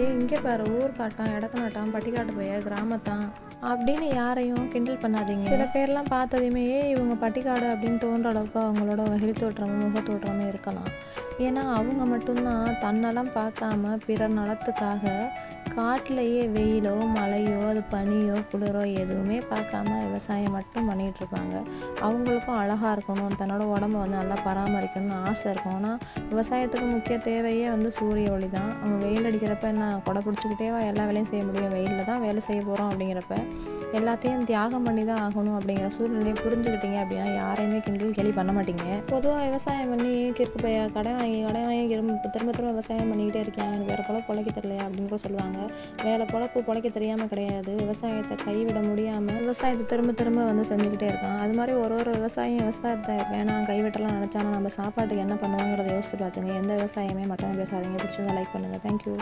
இங்கே பாரு, ஊர் காட்டான், இடத்த நாட்டான், பட்டிக்காட்டு போய் கிராமத்தான் அப்படின்னு யாரையும் கிண்டல் பண்ணாதீங்க. சில பேர்லாம் பார்த்ததுமே இவங்க பட்டிக்காடு அப்படின்னு தோன்ற அளவுக்கு அவங்களோட வெளித்தோற்றமும் முகத்தோற்றமே இருக்கலாம். ஏன்னா அவங்க மட்டும்தான் தன்னலம் பார்க்காம பிறர் நலத்துக்காக காட்டிலேயே வெயிலோ மழையோ அது பனியோ குளிரோ எதுவுமே பார்க்காம விவசாயம் மட்டும் பண்ணிகிட்டு இருப்பாங்க. அவங்களுக்கும் அழகாக இருக்கணும், தன்னோட உடம்ப நல்லா பராமரிக்கணும்னு ஆசை இருக்கும். ஆனால் விவசாயத்துக்கு முக்கிய தேவையே சூரிய ஒளி தான். அவங்க வெயில் அடிக்கிறப்ப என்ன கொடை பிடிச்சிக்கிட்டேவா எல்லா வேலையும் செய்ய முடியும்? வெயிலில் தான் வேலை செய்ய போகிறோம் அப்படிங்கிறப்ப எல்லாத்தையும் தியாகம் பண்ணி தான் ஆகணும் அப்படிங்கிற சூழ்நிலையை புரிஞ்சுக்கிட்டீங்க அப்படின்னா யாரையுமே கிண்டல் கேலி பண்ண மாட்டீங்க. பொதுவாக விவசாயம் பண்ணி கிறுக்கு பையா கடன் வாங்கி திரும்ப திரும்ப விவசாயம் பண்ணிக்கிட்டே இருக்கேன், எனக்கு வேறு போல பிழைக்க தெரியலையா அப்படின்னு கூட சொல்லுவாங்க. வேலை பிழைக்க தெரியாமல் கிடையாது, விவசாயத்தை கைவிட முடியாமல் விவசாயத்தை திரும்ப திரும்ப செஞ்சுக்கிட்டே இருக்கான். அது மாதிரி ஒரு விவசாயத்தை வேணாம் கைவிட்டலாம் நினச்சாலும் நம்ம சாப்பாட்டுக்கு என்ன பண்ணுவோங்கிறத யோசிச்சு பார்த்துங்க. எந்த விவசாயமே மட்டும் பேசாதீங்க. பிடிச்சதை லைக் பண்ணுங்கள். தேங்க்யூ.